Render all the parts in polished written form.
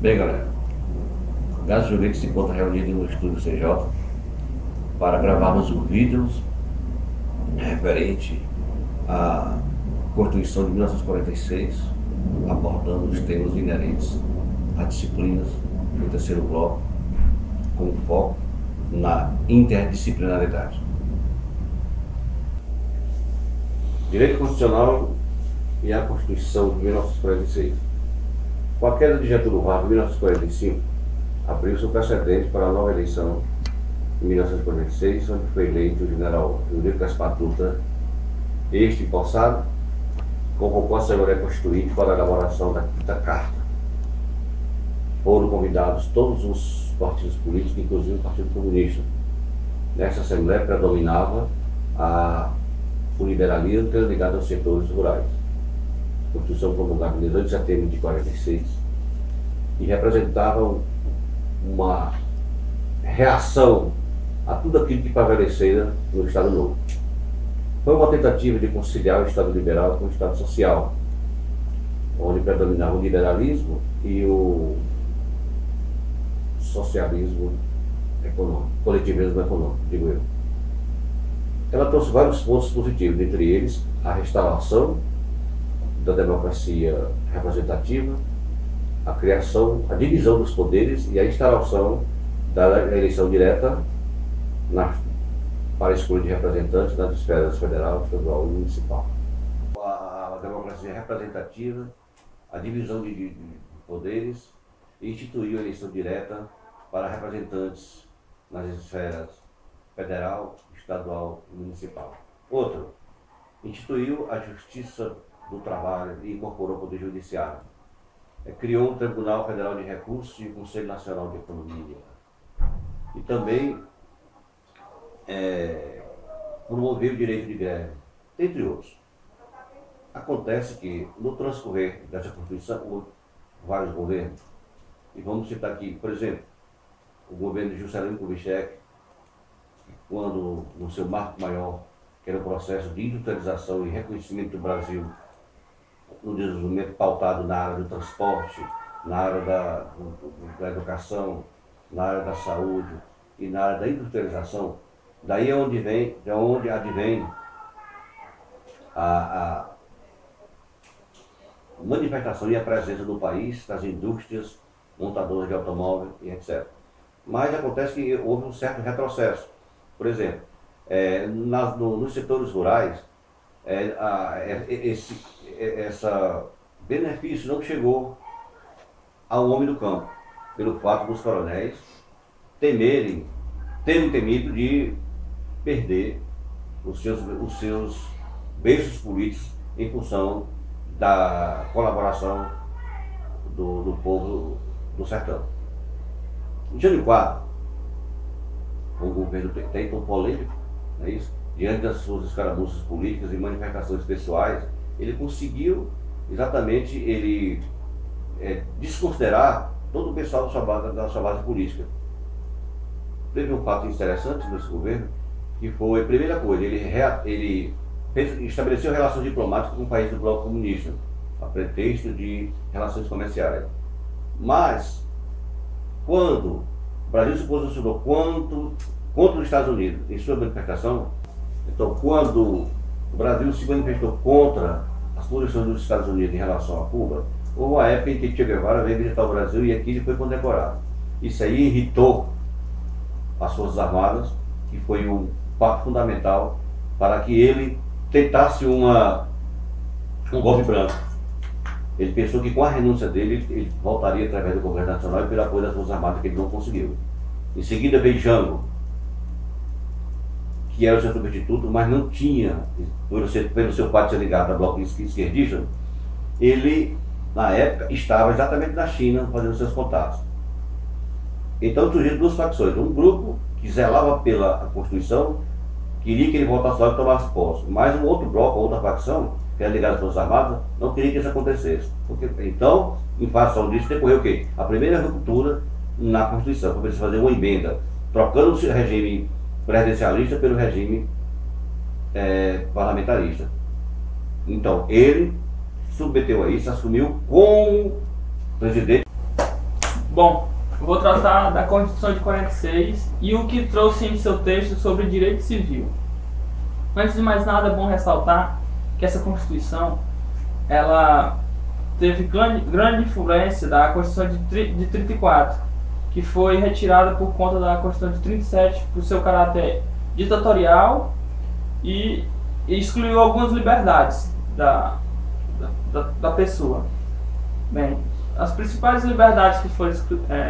Bem, galera, o Gás Jurídico se encontra reunido no estúdio CJ para gravarmos um vídeo referente à Constituição de 1946, abordando os temas inerentes às disciplinas do terceiro bloco, com foco na interdisciplinaridade. Direito Constitucional e a Constituição de 1946. Com a queda de Getúlio Vargas em 1945, abriu-se o precedente para a nova eleição em 1946, onde foi eleito o general Eurico Gaspar Dutra. Este, empossado, convocou a Assembleia Constituinte para a elaboração da quinta carta. Foram convidados todos os partidos políticos, inclusive o Partido Comunista. Nesta Assembleia predominava o liberalismo, que era ligado aos setores rurais. A Constituição promulgada em 18 de setembro de 46 e representava uma reação a tudo aquilo que prevalecera no Estado Novo. Foi uma tentativa de conciliar o Estado liberal com o Estado social, onde predominava o liberalismo e o socialismo econômico, coletivismo econômico, digo eu. Ela trouxe vários pontos positivos, entre eles a restauração da democracia representativa, a criação, a divisão dos poderes e a instauração da eleição direta para a escolha de representantes nas esferas federal, estadual e municipal. A democracia representativa, a divisão de poderes, instituiu a eleição direta para representantes nas esferas federal, estadual e municipal. Outro, instituiu a Justiça do Trabalho e incorporou o Poder Judiciário. Criou um Tribunal Federal de Recursos e o Conselho Nacional de Economia. E também promoveu o direito de greve, entre outros. Acontece que, no transcorrer dessa Constituição, houve vários governos. E vamos citar aqui, por exemplo, o governo de Juscelino Kubitschek, quando, no seu marco maior, que era o processo de industrialização e reconhecimento do Brasil, no desenvolvimento pautado na área do transporte, na área da educação, na área da saúde e na área da industrialização, daí é onde advém a manifestação e a presença do país das indústrias, montadoras de automóvel e etc. Mas acontece que houve um certo retrocesso. Por exemplo, nos setores rurais, esse benefício não chegou ao homem do campo, pelo fato dos coronéis terem temido de perder os seus berços políticos em função da colaboração do povo do sertão. Em Jânio Quadros, um governo tão polêmico, não é isso? Diante das suas escaramuças políticas e manifestações pessoais, ele conseguiu exatamente desconsiderar todo o pessoal da sua base política. Teve um fato interessante nesse governo, que foi, a primeira coisa, ele estabeleceu relações diplomáticas com o país do bloco comunista, a pretexto de relações comerciais. Mas, quando o Brasil se posicionou contra os Estados Unidos em sua manifestação, então quando o Brasil se manifestou contra as posições dos Estados Unidos em relação a Cuba, houve uma época em que Che Guevara veio visitar o Brasil e aqui ele foi condecorado. Isso aí irritou as Forças Armadas, que foi um fato fundamental para que ele tentasse um golpe branco. Ele pensou que com a renúncia dele, ele voltaria através do Congresso Nacional e pelo apoio das Forças Armadas, que ele não conseguiu. Em seguida veio Jango, que era o seu substituto, mas não tinha, pelo seu fato de ser ligado ao bloco esquerdista, ele, na época, estava exatamente na China fazendo seus contatos. Então surgiram duas facções. Um grupo que zelava pela Constituição, queria que ele voltasse lá e tomasse posse. Mas um outro bloco, outra facção, que era ligada às Forças Armadas, não queria que isso acontecesse. Então, em função disso, decorreu o quê? A primeira ruptura na Constituição, para fazer uma emenda, trocando o regime presidencialista pelo regime parlamentarista. Então, ele submeteu a isso, assumiu como presidente. Bom, eu vou tratar da Constituição de 46 e o que trouxe em seu texto sobre direito civil. Antes de mais nada, é bom ressaltar que essa Constituição ela teve grande influência da Constituição de 34, que foi retirada por conta da Constituição de 37 por seu caráter ditatorial e excluiu algumas liberdades da pessoa. Bem, as principais liberdades que foram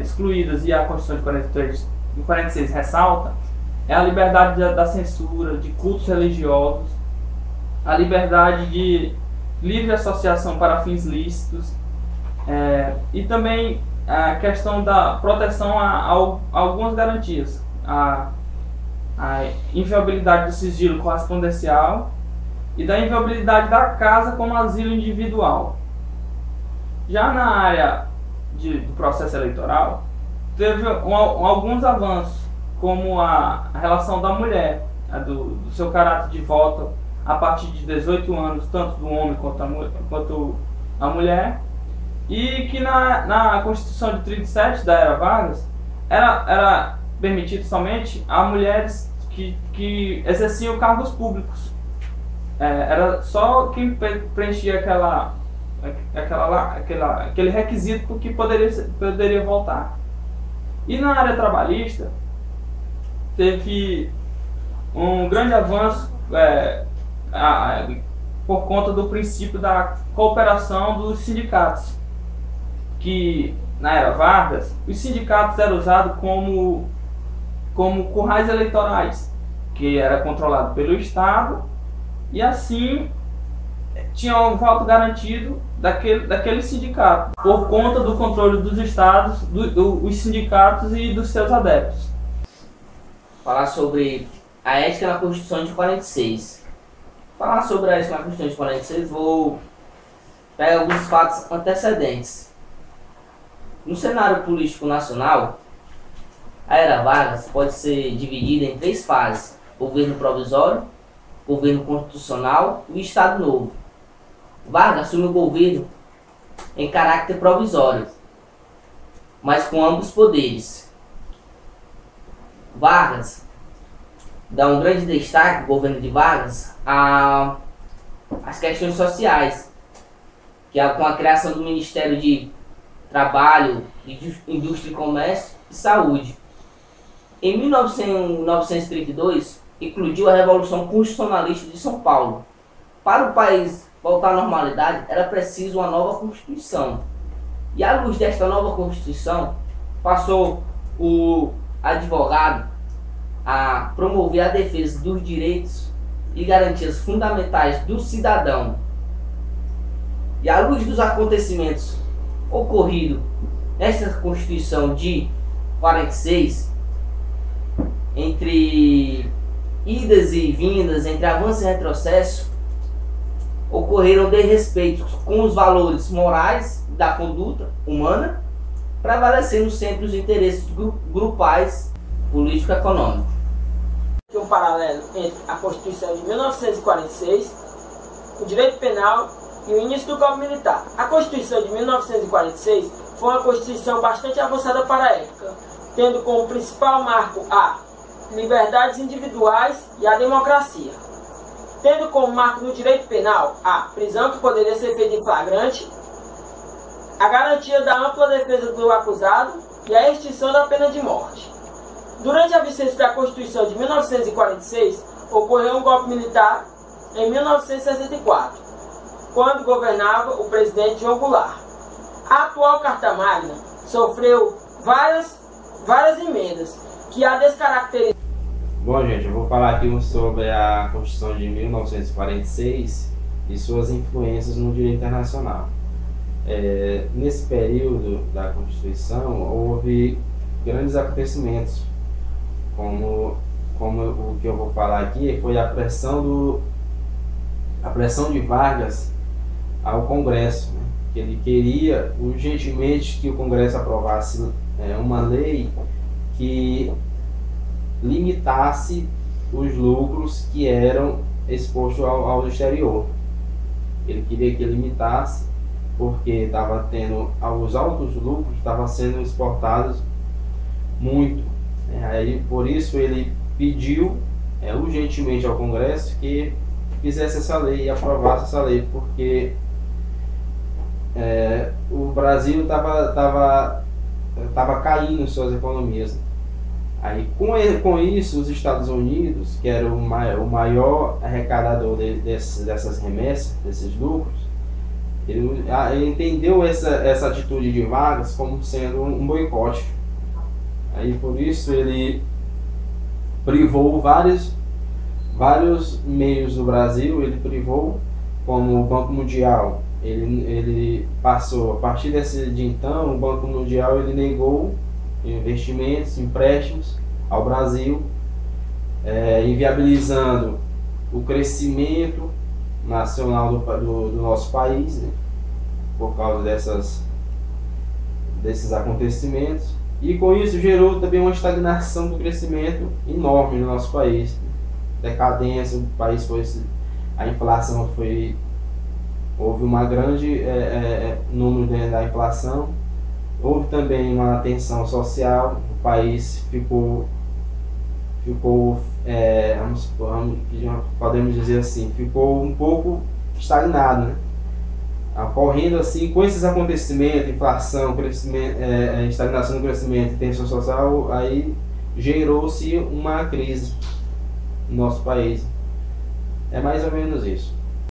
excluídas e a Constituição de 46 ressalta é a liberdade da censura, de cultos religiosos, a liberdade de livre associação para fins lícitos, e também a questão da proteção a algumas garantias, a inviolabilidade do sigilo correspondencial e da inviolabilidade da casa como asilo individual. Já na área do processo eleitoral, teve alguns avanços, como a relação da mulher, do seu caráter de voto a partir de 18 anos, tanto do homem quanto a mulher, e que na Constituição de 37 da Era Vargas era permitido somente a mulheres que exerciam cargos públicos. Era só quem preenchia aquele requisito que poderia votar. E na área trabalhista, teve um grande avanço por conta do princípio da cooperação dos sindicatos, que na Era Vargas os sindicatos eram usados como currais eleitorais, que era controlado pelo Estado, e assim tinha um voto garantido daquele sindicato, por conta do controle dos estados, dos sindicatos e dos seus adeptos. Falar sobre a ética na Constituição de 46. Falar sobre a ética na Constituição de 46, vou pegar alguns fatos antecedentes. No cenário político nacional, a Era Vargas pode ser dividida em 3 fases: governo provisório, governo constitucional e Estado Novo. Vargas assume o governo em caráter provisório, mas com ambos poderes. Vargas dá um grande destaque, o governo de Vargas, às questões sociais, que é com a criação do Ministério de Trabalho, de Indústria e Comércio e Saúde. Em 1932, eclodiu a Revolução Constitucionalista de São Paulo. Para o país voltar à normalidade, era preciso uma nova Constituição. E à luz desta nova Constituição, passou o advogado a promover a defesa dos direitos e garantias fundamentais do cidadão. E à luz dos acontecimentos ocorridos nesta Constituição de 46, entre idas e vindas, entre avanço e retrocesso, ocorreram desrespeitos com os valores morais da conduta humana, prevalecendo sempre os interesses grupais político-econômicos. Um paralelo entre a Constituição de 1946, o direito penal e o início do golpe militar. A Constituição de 1946 foi uma Constituição bastante avançada para a época, tendo como principal marco a liberdades individuais e a democracia. Tendo como marco no direito penal a prisão que poderia ser feita em flagrante, a garantia da ampla defesa do acusado e a extinção da pena de morte. Durante a vigência da Constituição de 1946, ocorreu um golpe militar em 1964, quando governava o presidente João Goulart. A atual Carta Magna sofreu várias emendas que a descaracterizaram. Bom, gente, eu vou falar aqui sobre a Constituição de 1946 e suas influências no direito internacional. Nesse período da Constituição, houve grandes acontecimentos, como o que eu vou falar aqui foi a pressão de Vargas ao Congresso, né? Que ele queria urgentemente que o Congresso aprovasse uma lei que limitasse os lucros que eram expostos ao exterior. Ele queria que limitasse porque estava tendo os altos lucros, estavam sendo exportados muito. Aí, por isso ele pediu urgentemente ao Congresso que fizesse essa lei e aprovasse essa lei, porque o Brasil estava caindo suas economias. Aí, com isso, os Estados Unidos, que era o maior arrecadador dessas remessas, desses lucros, ele entendeu essa atitude de Vargas como sendo um boicote. Aí, por isso, ele privou vários meios do Brasil, ele privou, como o Banco Mundial. Ele passou, a partir de então, o Banco Mundial ele negou investimentos, empréstimos ao Brasil, inviabilizando o crescimento nacional do nosso país, né, por causa desses acontecimentos. E com isso gerou também uma estagnação do crescimento enorme no nosso país. Decadência, o país a inflação houve uma grande número da inflação, houve também uma tensão social, o país ficou podemos dizer assim, ficou um pouco estagnado, né? Ocorrendo assim, com esses acontecimentos, inflação, crescimento, estagnação do crescimento e tensão social, aí gerou-se uma crise no nosso país. É mais ou menos isso.